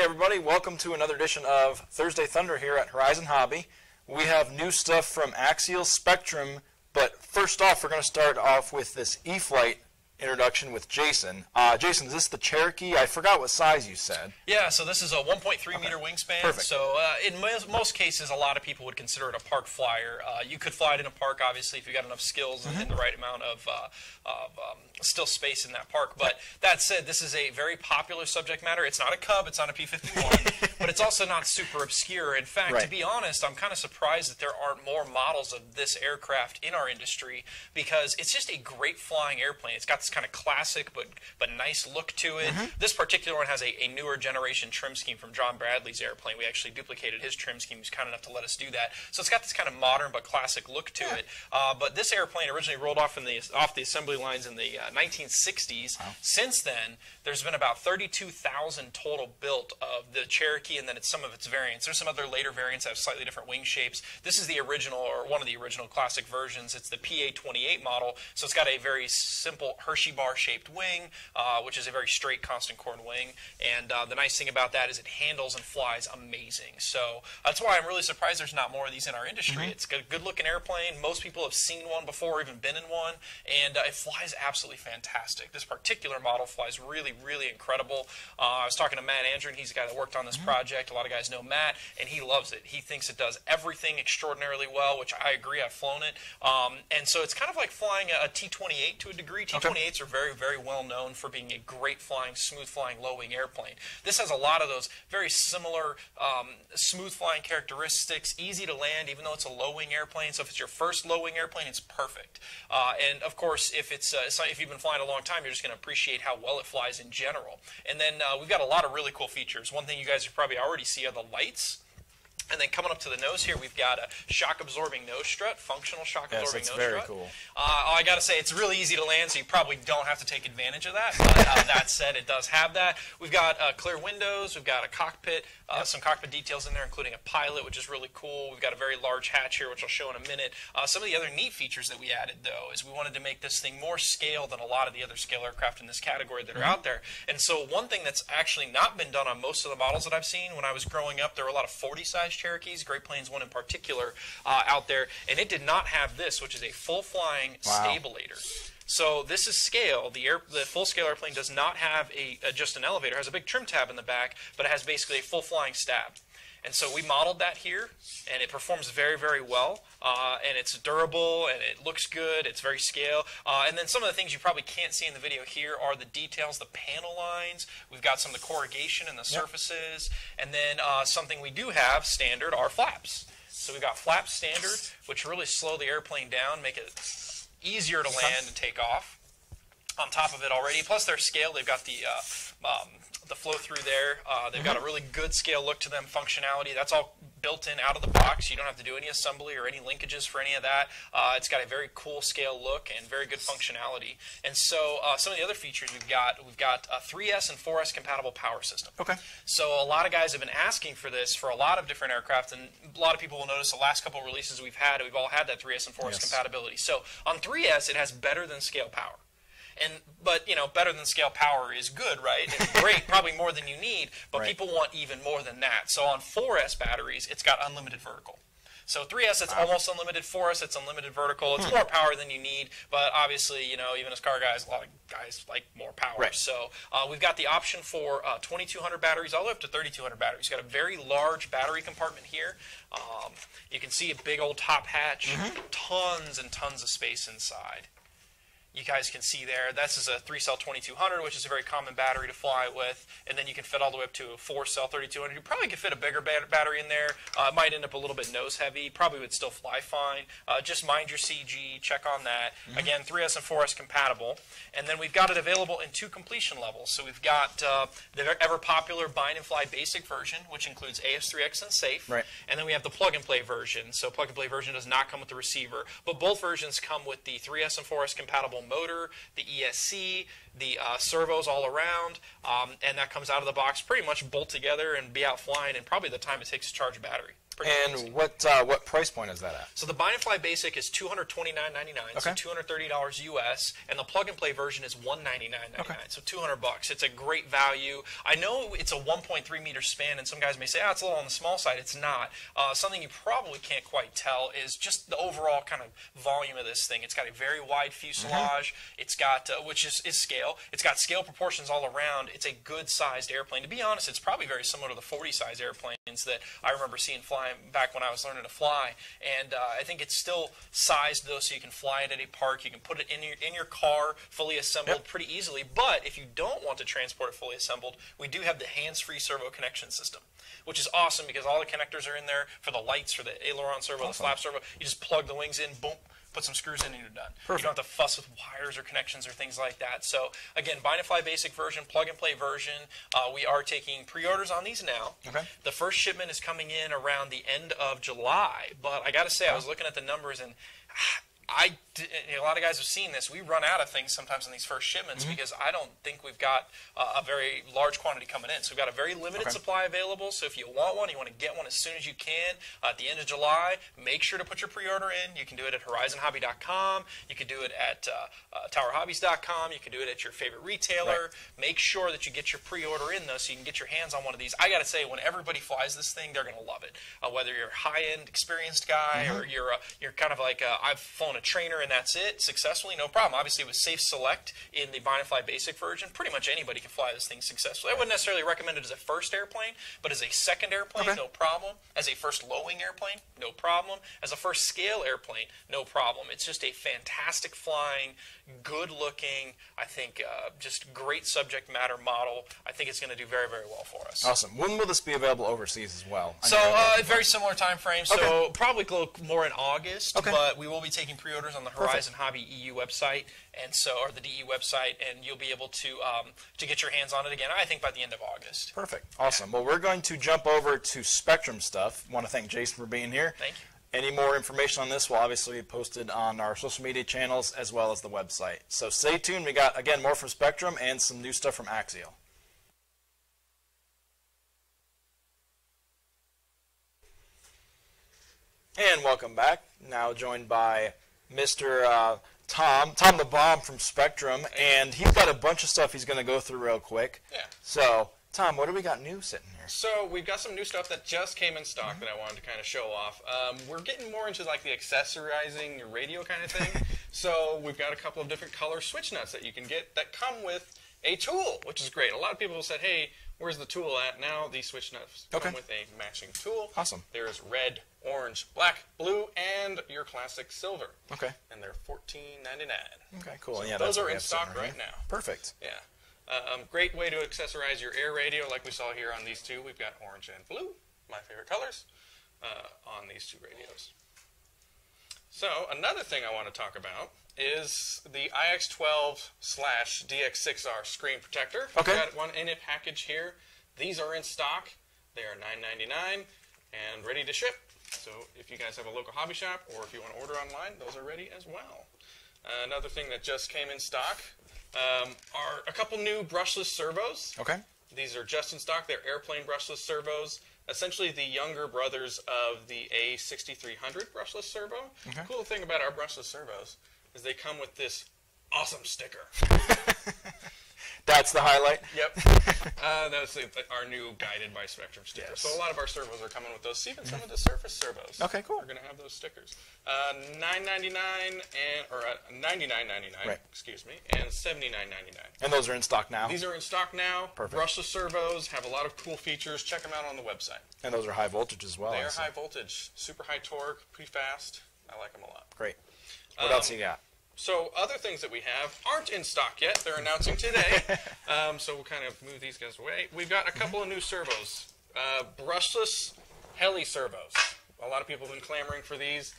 everybody, welcome to another edition of Thursday Thunder here at Horizon Hobby. We have new stuff from Axial, Spektrum, but first off we're going to start off with this E-flite introduction with Jason. Jason, is this the Cherokee? I forgot what size you said. Yeah, so this is a 1.3 meter wingspan. Perfect. So in most cases, a lot of people would consider it a park flyer. You could fly it in a park, obviously, if you got enough skills and the right amount of still space in that park. But that said, this is a very popular subject matter. It's not a Cub, it's not a P-51, but it's also not super obscure. In fact, to be honest, I'm kind of surprised that there aren't more models of this aircraft in our industry, because it's just a great flying airplane. It's got this kind of classic but nice look to it. This particular one has a newer generation trim scheme from John Bradley's airplane. We actually duplicated his trim scheme. He was kind enough to let us do that. So it's got this kind of modern but classic look to it. But this airplane originally rolled off the assembly lines in the 1960s. Since then, there's been about 32,000 total built of the Cherokee, and then it's some of its variants. There's some other later variants that have slightly different wing shapes. This is the original, or one of the original classic versions. It's the PA-28 model, so it's got a very simple Hershey bar shaped wing, which is a very straight constant chord wing, and the nice thing about that is it handles and flies amazing. So that's why I'm really surprised there's not more of these in our industry. It's a good looking airplane. Most people have seen one before or even been in one, and it flies absolutely fantastic. This particular model flies really, really incredible. I was talking to Matt Andrew, he's the guy that worked on this project. A lot of guys know Matt, and he loves it. He thinks it does everything extraordinarily well, which I agree. I've flown it, and so it's kind of like flying a T-28 to a degree. T-28s are very, very well known for being a great flying, smooth flying, low wing airplane. This has a lot of those very similar smooth flying characteristics, easy to land even though it's a low wing airplane. So if it's your first low wing airplane, it's perfect. And of course, if you've been flying a long time, you're just going to appreciate how well it flies in general. And then we've got a lot of really cool features. One thing you guys probably already see are the lights. And then coming up to the nose here, we've got a shock-absorbing nose strut, functional shock-absorbing nose strut. Yes, it's very cool. I got to say, it's really easy to land, so you probably don't have to take advantage of that. But that said, it does have that. We've got clear windows. We've got a cockpit, some cockpit details in there, including a pilot, which is really cool. We've got a very large hatch here, which I'll show in a minute. Some of the other neat features that we added, though, is we wanted to make this thing more scale than a lot of the other scale aircraft in this category that are out there. And so one thing that's actually not been done on most of the models that I've seen, when I was growing up, there were a lot of 40-size Cherokees, Great Plains one in particular, out there, and it did not have this, which is a full-flying stabulator. So this is scale. The full-scale airplane does not have just an elevator. It has a big trim tab in the back, but it has basically a full-flying stab. And so we modeled that here, and it performs very, very well, and it's durable, and it looks good. It's very scale. And then some of the things you probably can't see in the video here are the details, the panel lines. We've got some of the corrugation in the surfaces, and then something we do have standard are flaps. So we've got flaps standard, which really slow the airplane down, make it easier to land and take off. On top of it already, plus their scale, they've got the flow through there. They've got a really good scale look to them, functionality. That's all built in out of the box. You don't have to do any assembly or any linkages for any of that. It's got a very cool scale look and very good functionality. And so some of the other features we've got a 3S and 4S compatible power system. So a lot of guys have been asking for this for a lot of different aircraft, and a lot of people will notice the last couple of releases we've all had that 3S and 4S compatibility. So on 3S, it has better than scale power. But you know, better than scale power is good, right? It's great, probably more than you need, but people want even more than that. So on 4S batteries, it's got unlimited vertical. So 3S, it's almost unlimited. 4S, it's unlimited vertical. It's more power than you need, but obviously, you know, even as car guys, a lot of guys like more power. So we've got the option for 2,200 batteries all the way up to 3,200 batteries. You've got a very large battery compartment here. You can see a big old top hatch, tons and tons of space inside. You guys can see there, this is a 3-cell 2200, which is a very common battery to fly with, and then you can fit all the way up to a 4-cell 3200. You probably could fit a bigger battery in there. It might end up a little bit nose heavy, probably would still fly fine. Just mind your CG, check on that. Again, 3S and 4S compatible. And then we've got it available in 2 completion levels. So we've got the ever popular Bind and Fly basic version, which includes AS3X and Safe. And then we have the plug and play version. So plug and play version does not come with the receiver, but both versions come with the 3S and 4S compatible motor, the ESC, the servos all around, and that comes out of the box pretty much bolt together and be out flying in probably the time it takes to charge a battery. And what price point is that at? So the Buy and Fly Basic is $229.99, so $230 US, and the Plug and Play version is $199.99, so $200. It's a great value. I know it's a 1.3 meter span, and some guys may say, it's a little on the small side. It's not. Something you probably can't quite tell is just the overall kind of volume of this thing. It's got a very wide fuselage. It's got, which is scale. It's got scale proportions all around. It's a good-sized airplane. To be honest, it's probably very similar to the 40-size airplanes that I remember seeing flying back when I was learning to fly, and I think it's still sized though, so you can fly it at a park. You can put it in your car, fully assembled, pretty easily. But if you don't want to transport it fully assembled, we do have the hands-free servo connection system, which is awesome because all the connectors are in there for the lights, for the aileron servo, the flap servo. You just plug the wings in, boom, put some screws in, and you're done. Perfect. You don't have to fuss with wires or connections or things like that. So again, Buy and Fly Basic version, Plug and Play version. We are taking pre-orders on these now. The first shipment is coming in around the end of July. But I got to say, I was looking at the numbers, and a lot of guys have seen this. We run out of things sometimes in these first shipments because I don't think we've got a very large quantity coming in. So we've got a very limited supply available. So if you want one, you want to get one as soon as you can at the end of July, make sure to put your pre-order in. You can do it at horizonhobby.com. You can do it at towerhobbies.com. You can do it at your favorite retailer. Make sure that you get your pre-order in, though, so you can get your hands on one of these. I got to say, when everybody flies this thing, they're going to love it. Whether you're a high-end experienced guy or you're kind of like, I've flown a trainer and that's it, successfully, no problem. Obviously, with Safe Select in the Buy and Fly Basic version, pretty much anybody can fly this thing successfully. I wouldn't necessarily recommend it as a first airplane, but as a second airplane, no problem. As a first low-wing airplane, no problem. As a first scale airplane, no problem. It's just a fantastic flying, good-looking, I think, just great subject matter model. I think it's going to do very, very well for us. Awesome. When will this be available overseas as well? So, very similar time frame. So, probably a little more in August, but we will be taking pre-orders on the Horizon Hobby EU website, and so, or the DE website, and you'll be able to get your hands on it again, I think, by the end of August. Perfect. Awesome. Well, we're going to jump over to Spektrum stuff. I want to thank Jason for being here. Thank you. Any more information on this will obviously be posted on our social media channels as well as the website. So stay tuned. We got, again, more from Spektrum and some new stuff from Axial. And welcome back. Now joined by Mr. Tom the Bomb from Spektrum, and he's got a bunch of stuff he's going to go through real quick. Yeah. So, Tom, what do we got new sitting here? So we've got some new stuff that just came in stock that I wanted to kind of show off. We're getting more into like the accessorizing your radio kind of thing. So we've got a couple of different color switch nuts that you can get that come with a tool, which is great. A lot of people have said, hey, where's the tool at? Now these switch nuts come with a matching tool. Awesome. There's red, orange, black, blue, and your classic silver. Okay. And they're $14.99. Okay, cool. So yeah, those are in stock right now. Perfect. Yeah. Great way to accessorize your air radio like we saw here on these two. We've got orange and blue, my favorite colors, on these two radios. So another thing I want to talk about is the IX12/DX6R screen protector. Okay. We've got one in a package here. These are in stock. They are $9.99 and ready to ship. So if you guys have a local hobby shop or if you want to order online, those are ready as well. Another thing that just came in stock are a couple new brushless servos. Okay. These are just in stock. They're airplane brushless servos. Essentially the younger brothers of the A6300 brushless servo. Okay. The cool thing about our brushless servos is they come with this awesome sticker. That's the highlight? Yep. That's our new Guided by Spektrum sticker. Yes. So a lot of our servos are coming with those. Even some of the Surface servos. Okay, cool. Are going to have those stickers. $9.99 or $99.99. Right. Excuse me, and $79.99. And those are in stock now? These are in stock now. Perfect. Brushless servos have a lot of cool features. Check them out on the website. And those are high voltage as well. They are high voltage, super high torque, pretty fast. I like them a lot. Great. What else you got? So other things that we have aren't in stock yet. They're announcing today. So we'll kind of move these guys away. We've got a couple of new servos. Brushless Heli servos. A lot of people have been clamoring for these.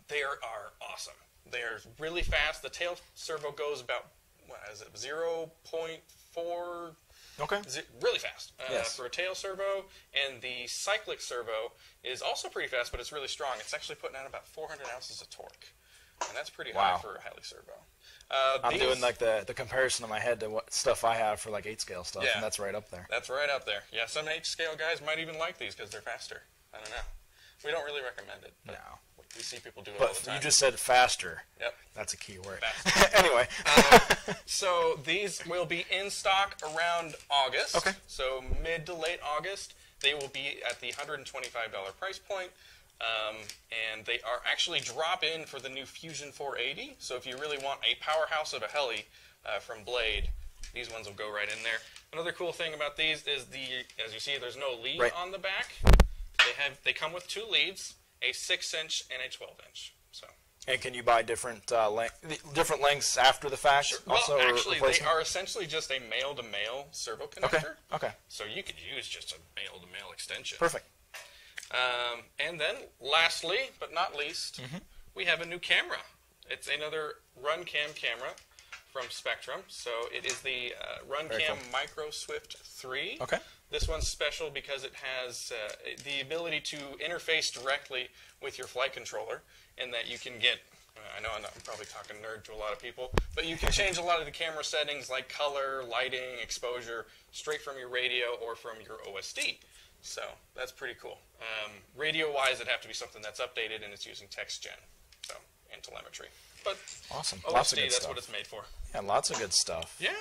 They are awesome. They are really fast. The tail servo goes about, what is it, 0.4... Okay. Really fast Yes. for a tail servo. And the cyclic servo is also pretty fast, but it's really strong. It's actually putting out about 400 ounces of torque. And that's pretty high for a Heli servo. I'm doing like the comparison in my head to what stuff I have for like 8-scale stuff, Yeah. and that's right up there. That's right up there. Yeah, some 8-scale guys might even like these because they're faster. I don't know. We don't really recommend it. No. We see people do it all the But time. you just said faster. Yep. That's a key word. Faster. Anyway. So these will be in stock around August. Okay. So mid to late August. They will be at the $125 price point. And they are actually drop-in for the new Fusion 480. So if you really want a powerhouse of a Heli from Blade, these ones will go right in there. Another cool thing about these is as you see, there's no lead on the back. They come with 2 leads, a 6-inch and a 12-inch. So. And can you buy different lengths after the fact? Sure. Also, well, actually, they are essentially just a male-to-male servo connector. Okay. So you could use just a male-to-male extension. Perfect. And then, lastly, but not least, we have a new camera. It's another Runcam camera from Spektrum. So it is the Runcam Micro Swift 3. Okay. This one's special because it has the ability to interface directly with your flight controller, and that you can get, I know I'm probably talking nerd to a lot of people, but you can change a lot of the camera settings like color, lighting, exposure, straight from your radio or from your OSD. So that's pretty cool. Radio-wise, it'd have to be something that's updated and it's using text gen, and telemetry. But awesome. OSD, Lots of good that's stuff. what it's made for. Yeah, lots of good stuff. Yeah.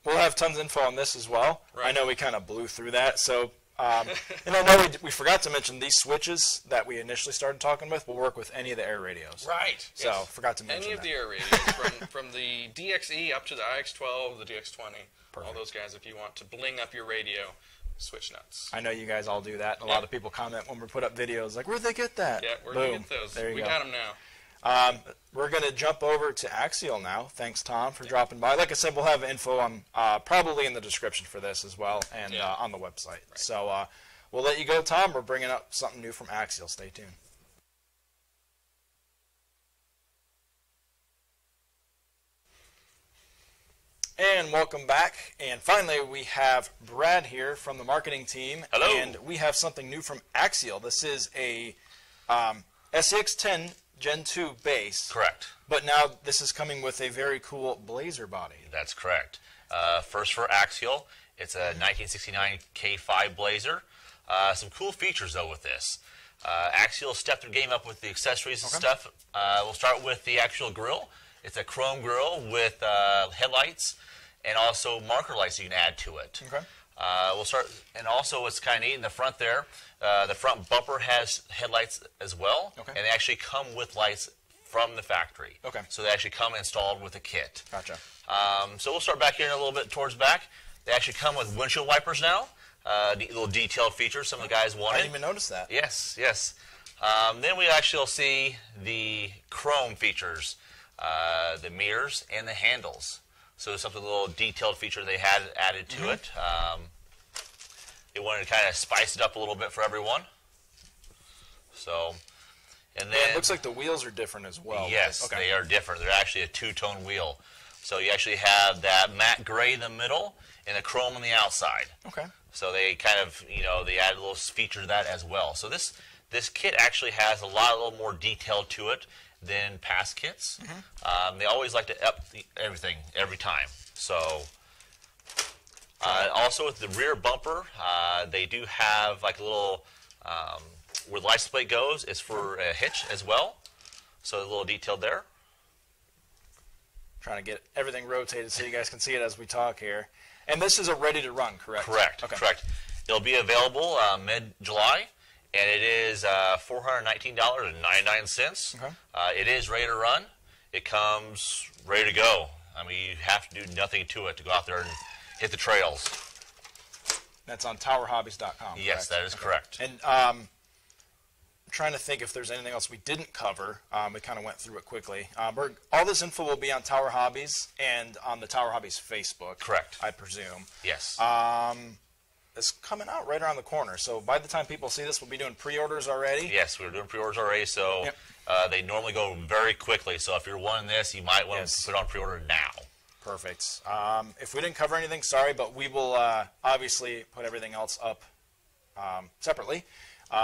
We'll have tons of info on this as well. Right. I know we kind of blew through that. So, and I know we forgot to mention these switches that we initially started talking with will work with any of the air radios. Right. So, forgot to mention any of that. the air radios, from the DXE up to the IX12, the DX20, all those guys, if you want to bling up your radio, switch nuts. I know you guys all do that. A lot of people comment when we put up videos like, where'd they get that? Yeah, we're going to get those. There you we go. got them now. We're going to jump over to Axial now. Thanks, Tom, for dropping by. Like I said, we'll have info on probably in the description for this as well and on the website. Right. So we'll let you go, Tom. We're bringing up something new from Axial. Stay tuned. And welcome back. And finally, we have Brad here from the marketing team. Hello. And we have something new from Axial. This is a SCX10 Gen 2 base. Correct. But now this is coming with a very cool blazer body. That's correct. First for Axial, it's a 1969 K5 Blazer. Some cool features though with this. Axial stepped their game up with the accessories and stuff. We'll start with the actual grille. It's a chrome grille with headlights and also marker lights you can add to it. Okay. We'll start, and also what's kind of neat in the front there, the front bumper has headlights as well, Okay. and they actually come with lights from the factory. Okay. So they actually come installed with a kit. Gotcha. So we'll start back here a little bit towards back. They actually come with windshield wipers now, little detailed features some of the guys I wanted. didn't even notice that. Yes, yes. Then we actually will see the chrome features, the mirrors and the handles. So something a little detailed feature they had added to it. They wanted to kind of spice it up a little bit for everyone. So, and then It looks like the wheels are different as well. yes, Okay. they are different. They're actually a two-tone wheel. So you actually have that matte gray in the middle and the chrome on the outside. Okay. So they kind of, they added a little feature to that as well. So this kit actually has a little more detail to it than past kits. They always like to up everything every time. So also with the rear bumper, they do have like a little where the license plate goes is for a hitch as well. So a little detail there. Trying to get everything rotated so you guys can see it as we talk here. And this is a ready to run, correct? Correct. Okay. Correct. It'll be available mid-July, and it is $419.99. Okay. It is ready to run. It comes ready to go. I mean, you have to do nothing to it to go out there and hit the trails. That's on towerhobbies.com. Yes, correct? that is correct. And I'm trying to think if there's anything else we didn't cover. We kind of went through it quickly. All this info will be on Tower Hobbies and on the Tower Hobbies Facebook. Correct. I presume. Yes. It's coming out right around the corner. So by the time people see this, we'll be doing pre-orders already. Yes, we're doing pre-orders already, so they normally go very quickly. So if you're wanting this, you might want to put it on pre-order now. Perfect. If we didn't cover anything, sorry, but we will obviously put everything else up separately.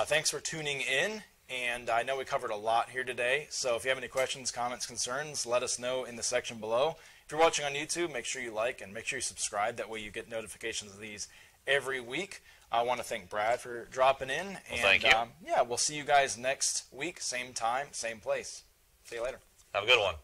Thanks for tuning in, and I know we covered a lot here today, so if you have any questions, comments, concerns, let us know in the section below. If you're watching on YouTube, make sure you like and make sure you subscribe. That way you get notifications of these every week. I want to thank Brad for dropping in. And, thank you. Yeah, we'll see you guys next week, same time, same place. See you later. Have a good one.